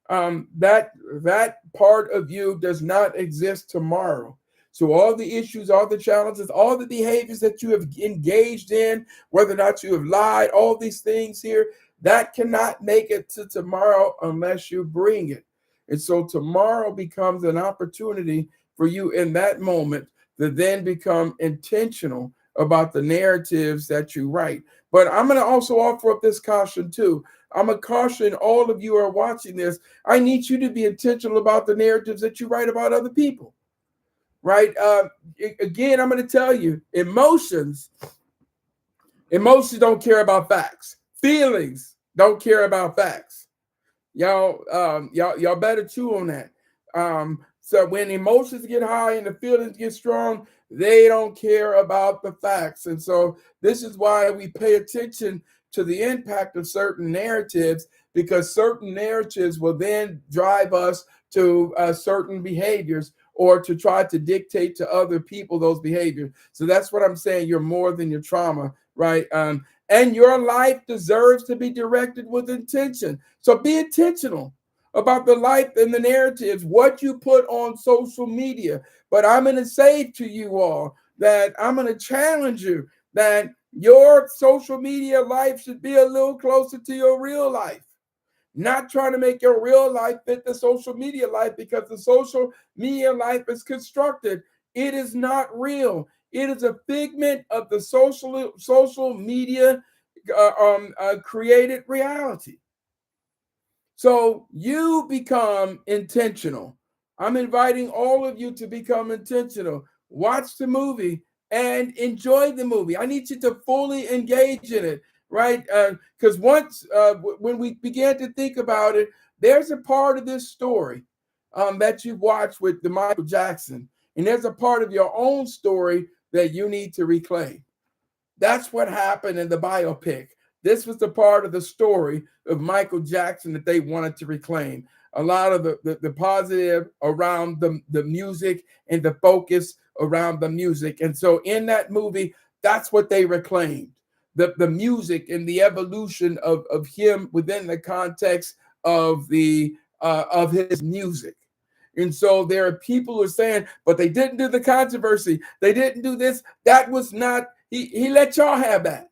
That part of you does not exist tomorrow. So all the issues, all the challenges, all the behaviors that you have engaged in, whether or not you have lied, all these things here, that cannot make it to tomorrow unless you bring it. And so tomorrow becomes an opportunity for you in that moment to then become intentional about the narratives that you write. But I'm going to also offer up this caution too. I'm going to caution all of you who are watching this. I need you to be intentional about the narratives that you write about other people, right? Again, I'm going to tell you, emotions don't care about facts. Feelings don't care about facts. Y'all better chew on that. So when emotions get high and the feelings get strong, they don't care about the facts. And so this is why we pay attention to the impact of certain narratives, because certain narratives will then drive us to certain behaviors or to try to dictate to other people those behaviors. So that's what I'm saying. You're more than your trauma, right? And your life deserves to be directed with intention. So be intentional about the life and the narratives, what you put on social media. But I'm going to say to you all that I'm going to challenge you that your social media life should be a little closer to your real life. Not trying to make your real life fit the social media life, because the social media life is constructed. It is not real. It is a figment of the social media created reality. So you become intentional. I'm inviting all of you to become intentional. Watch the movie and enjoy the movie. I need you to fully engage in it, right? Because when we began to think about it, there's a part of this story that you watched with the Michael Jackson, and there's a part of your own story that you need to reclaim. That's what happened in the biopic. This was the part of the story of Michael Jackson that they wanted to reclaim. a lot of the positive around the music and the focus around the music. And so in that movie, that's what they reclaimed. The music and the evolution of him within the context of his music. And so there are people who are saying, but they didn't do the controversy. They didn't do this. That was not, he let y'all have that.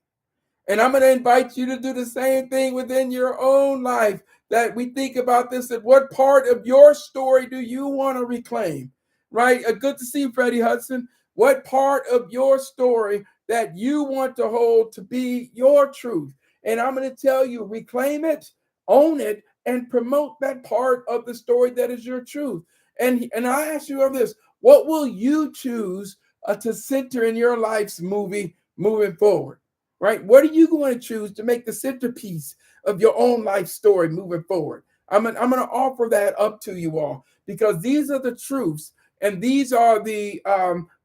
And I'm going to invite you to do the same thing within your own life, that we think about this, that what part of your story do you want to reclaim, right? Good to see you, Freddie Hudson. What part of your story that you want to hold to be your truth? And I'm going to tell you, reclaim it, own it, and promote that part of the story that is your truth. And I ask you of this, what will you choose to center in your life's movie moving forward? Right? What are you going to choose to make the centerpiece of your own life story moving forward? I'm going to offer that up to you all, because these are the truths and these are the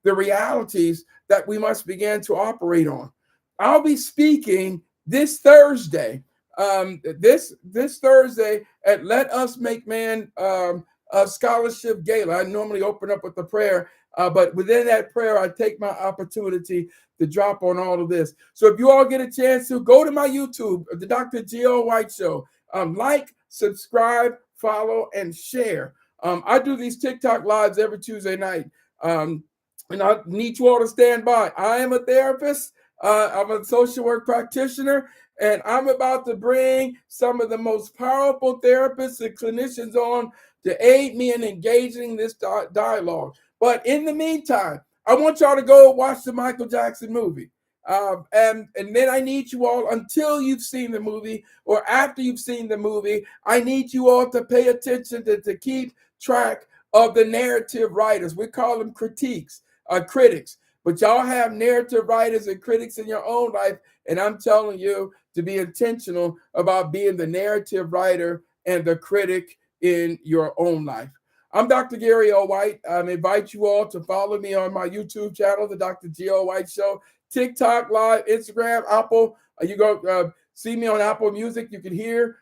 realities that we must begin to operate on. I'll be speaking this Thursday, this Thursday at Let Us Make Man Scholarship Gala. I normally open up with a prayer, but within that prayer, I take my opportunity to drop on all of this. So if you all get a chance to go to my YouTube, the Dr. G.O. White Show, like, subscribe, follow, and share. I do these TikTok lives every Tuesday night. And I need you all to stand by. I am a therapist. I'm a social work practitioner, and I'm about to bring some of the most powerful therapists and clinicians on to aid me in engaging this dialogue. But in the meantime, I want y'all to go watch the Michael Jackson movie. And then I need you all, until you've seen the movie or after you've seen the movie, I need you all to pay attention to keep track of the narrative writers. We call them critics. But y'all have narrative writers and critics in your own life, and I'm telling you to be intentional about being the narrative writer and the critic in your own life. I'm Dr. Gary O. White. I invite you all to follow me on my YouTube channel, the Dr. G.O. White Show, TikTok Live, Instagram, Apple. You go see me on Apple Music. You can hear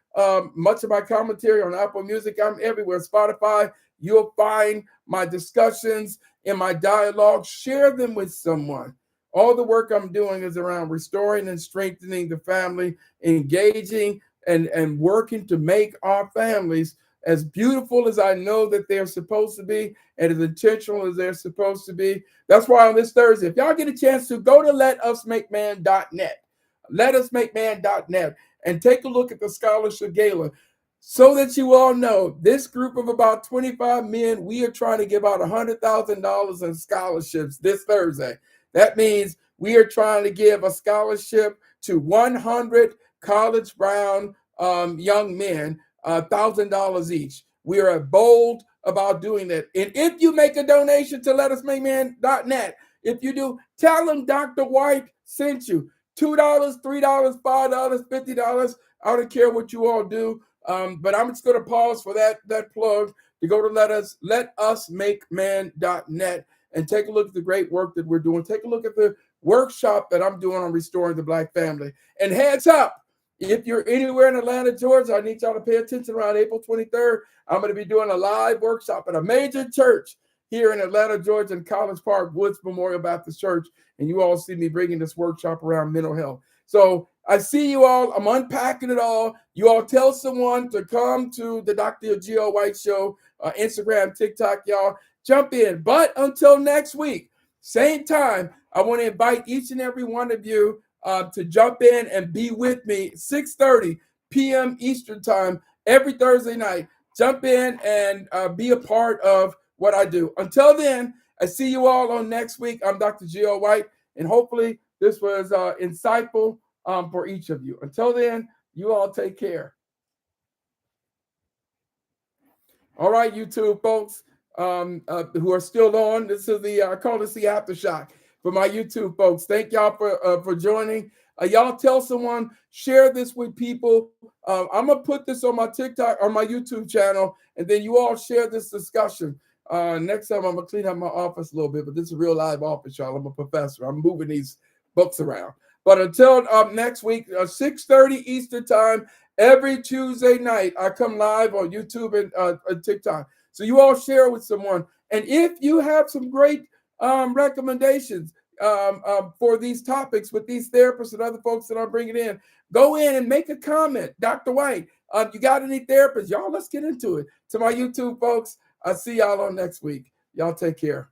much of my commentary on Apple Music. I'm everywhere. Spotify. You'll find my discussions and my dialogue. Share them with someone. All the work I'm doing is around restoring and strengthening the family, engaging and working to make our families as beautiful as I know that they're supposed to be, and as intentional as they're supposed to be. That's why on this Thursday, if y'all get a chance to go to letusmakeman.net, letusmakeman.net, and take a look at the Scholarship Gala, so that you all know, this group of about 25 men, we are trying to give out $100,000 in scholarships this Thursday. That means we are trying to give a scholarship to 100 college-bound young men, $1,000 each. We are bold about doing that. And if you make a donation to letusmakeman.net, if you do, tell them Dr. White sent you. $2, $3, $5, $50. I don't care what you all do. But I'm just going to pause for that plug to go to letusmakeman.net and take a look at the great work that we're doing. Take a look at the workshop that I'm doing on restoring the Black family. And heads up, if you're anywhere in Atlanta, Georgia, I need y'all to pay attention. Around April 23rd, I'm going to be doing a live workshop at a major church here in Atlanta, Georgia, in College Park, Woods Memorial Baptist Church. And you all see me bringing this workshop around mental health. So I see you all. I'm unpacking it all. You all tell someone to come to the Dr. G.O. White Show, Instagram, TikTok, y'all. Jump in. But until next week, same time, I want to invite each and every one of you to jump in and be with me 6:30 p.m. Eastern time every Thursday night. Jump in and be a part of what I do. Until then, I see you all on next week. I'm Dr. G.O. White, and hopefully this was insightful for each of you. Until then, you all take care. All right, YouTube folks who are still on, this is I call this the aftershock for my YouTube folks. Thank y'all for joining. Y'all tell someone, share this with people. I'm going to put this on my TikTok or my YouTube channel, and then you all share this discussion. Next time, I'm going to clean up my office a little bit, but this is a real live office, y'all. I'm a professor. I'm moving these books around. But until next week, 6:30 Eastern time, Every Tuesday night, I come live on YouTube and TikTok. So you all share with someone. And if you have some great recommendations for these topics with these therapists and other folks that I'm bringing in, go in and make a comment. Dr. White, you got any therapists? Y'all, let's get into it. To my YouTube folks, I'll see y'all on next week. Y'all take care.